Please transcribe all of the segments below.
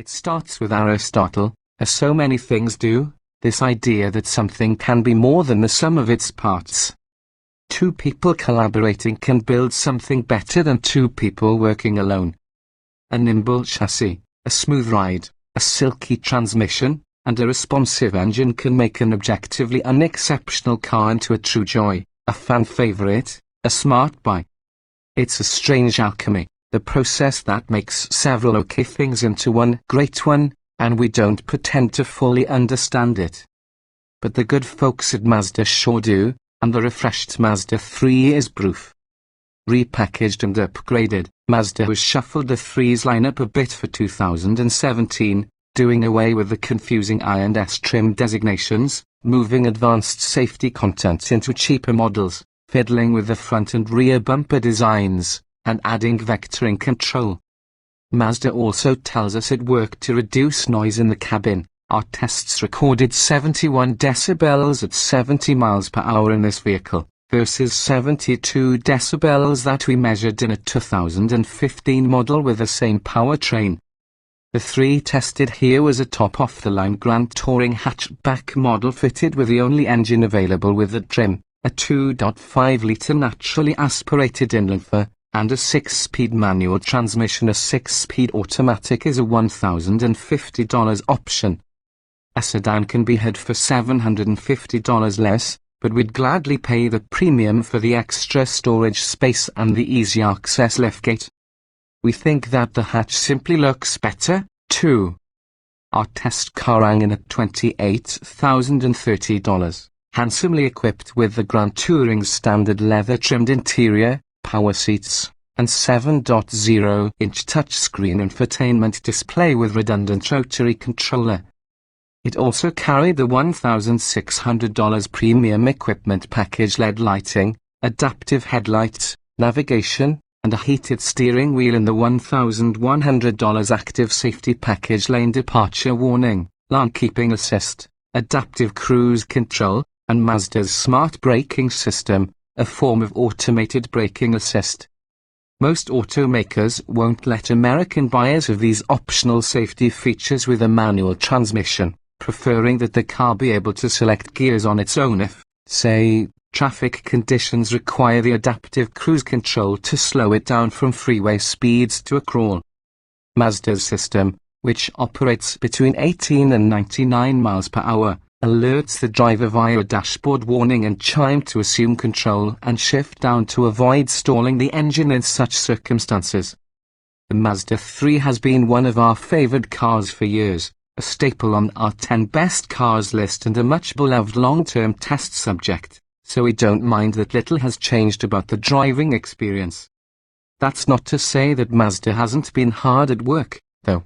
It starts with Aristotle, as so many things do, this idea that something can be more than the sum of its parts. Two people collaborating can build something better than two people working alone. A nimble chassis, a smooth ride, a silky transmission, and a responsive engine can make an objectively unexceptional car into a true joy, a fan favorite, a smart buy. It's a strange alchemy, the process that makes several okay things into one great one, and we don't pretend to fully understand it. But the good folks at Mazda sure do, and the refreshed Mazda 3 is proof. Repackaged and upgraded, Mazda has shuffled the 3's lineup a bit for 2017, doing away with the confusing I and S trim designations, moving advanced safety content into cheaper models, fiddling with the front and rear bumper designs, and adding vectoring control. Mazda also tells us it worked to reduce noise in the cabin. Our tests recorded 71 decibels at 70 miles per hour in this vehicle, versus 72 decibels that we measured in a 2015 model with the same powertrain. The 3 tested here was a top-off-the-line Grand Touring hatchback model fitted with the only engine available with the trim, a 2.5-litre naturally aspirated inland four, and a 6-speed manual transmission. A 6-speed automatic is a $1,050 option. A sedan can be had for $750 less, but we'd gladly pay the premium for the extra storage space and the easy access liftgate. We think that the hatch simply looks better, too. Our test car rang in at $28,030, handsomely equipped with the Grand Touring's standard leather-trimmed interior, power seats, and 7.0-inch touchscreen infotainment display with redundant rotary controller. It also carried the $1,600 premium equipment package: LED lighting, adaptive headlights, navigation, and a heated steering wheel in the $1,100 active safety package: lane departure warning, lane keeping assist, adaptive cruise control, and Mazda's smart braking system, a form of automated braking assist. Most automakers won't let American buyers have these optional safety features with a manual transmission, preferring that the car be able to select gears on its own if, say, traffic conditions require the adaptive cruise control to slow it down from freeway speeds to a crawl. Mazda's system, which operates between 18 and 99 miles per hour, alerts the driver via a dashboard warning and chime to assume control and shift down to avoid stalling the engine in such circumstances. The Mazda 3 has been one of our favored cars for years, a staple on our 10 best cars list and a much beloved long-term test subject, so we don't mind that little has changed about the driving experience. That's not to say that Mazda hasn't been hard at work, though.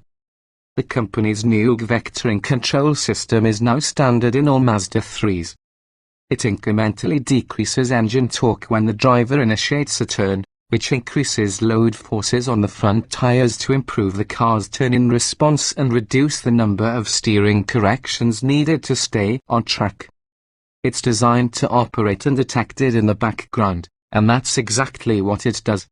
The company's new vectoring control system is now standard in all Mazda 3s. It incrementally decreases engine torque when the driver initiates a turn, which increases load forces on the front tires to improve the car's turn-in response and reduce the number of steering corrections needed to stay on track. It's designed to operate undetected in the background, and that's exactly what it does.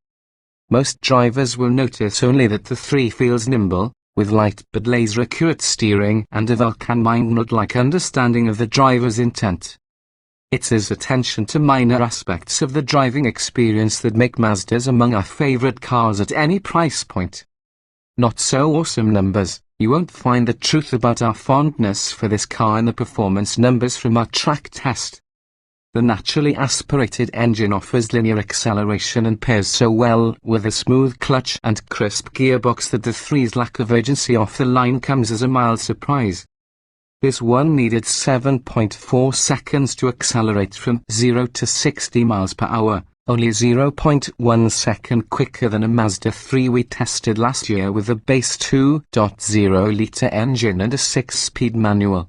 Most drivers will notice only that the 3 feels nimble, with light but laser-accurate steering and a Vulcan-minded-like understanding of the driver's intent. It's his attention to minor aspects of the driving experience that make Mazdas among our favorite cars at any price point. Not so awesome numbers. You won't find the truth about our fondness for this car in the performance numbers from our track test. The naturally aspirated engine offers linear acceleration and pairs so well with a smooth clutch and crisp gearbox that the 3's lack of urgency off the line comes as a mild surprise. This one needed 7.4 seconds to accelerate from 0 to 60 miles per hour, only 0.1 second quicker than a Mazda 3 we tested last year with a base 2.0-litre engine and a 6-speed manual.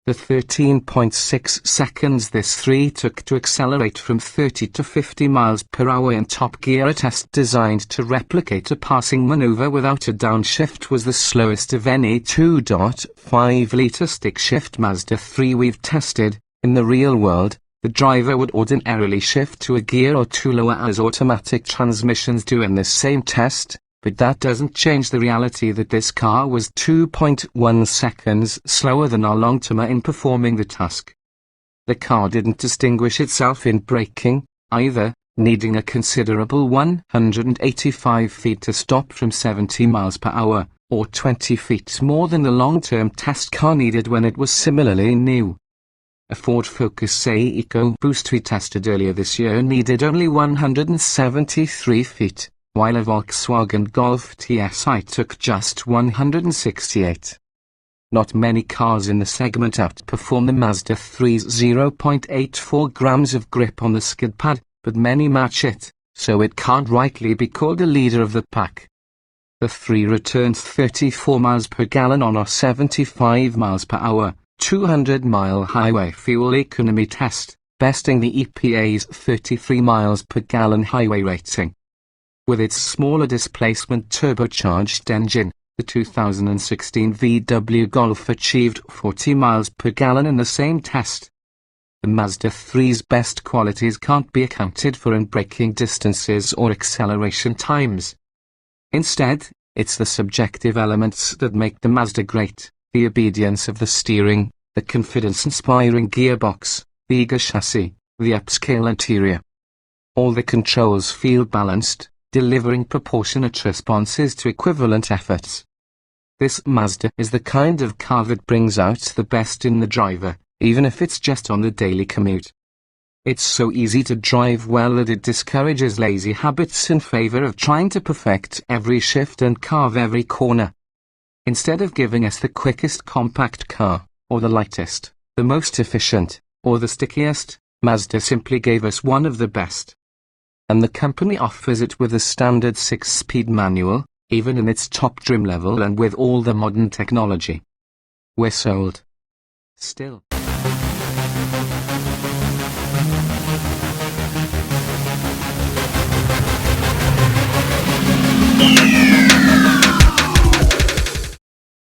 The 13.6 seconds this 3 took to accelerate from 30 to 50 miles per hour in top gear, a test designed to replicate a passing maneuver without a downshift, was the slowest of any 2.5-litre stick-shift Mazda 3 we've tested. In the real world, the driver would ordinarily shift to a gear or two lower as automatic transmissions do in this same test, but that doesn't change the reality that this car was 2.1 seconds slower than our long-termer in performing the task. The car didn't distinguish itself in braking, either, needing a considerable 185 feet to stop from 70 miles per hour, or 20 feet more than the long-term test car needed when it was similarly new. A Ford Focus EcoBoost we tested earlier this year needed only 173 feet, while a Volkswagen Golf TSI took just 168. Not many cars in the segment outperform the Mazda 3's 0.84 grams of grip on the skid pad, but many match it, so it can't rightly be called a leader of the pack. The 3 returned 34 miles per gallon on our 75 miles per hour, 200-mile highway fuel economy test, besting the EPA's 33 miles per gallon highway rating. With its smaller displacement turbocharged engine, the 2016 VW Golf achieved 40 miles per gallon in the same test. The Mazda 3's best qualities can't be accounted for in braking distances or acceleration times. Instead, it's the subjective elements that make the Mazda great: the obedience of the steering, the confidence-inspiring gearbox, the eager chassis, the upscale interior. All the controls feel balanced, delivering proportionate responses to equivalent efforts. This Mazda is the kind of car that brings out the best in the driver, even if it's just on the daily commute. It's so easy to drive well that it discourages lazy habits in favor of trying to perfect every shift and carve every corner. Instead of giving us the quickest compact car, or the lightest, the most efficient, or the stickiest, Mazda simply gave us one of the best. And the company offers it with a standard 6-speed manual, even in its top trim level and with all the modern technology. We're sold. Still. Yeah.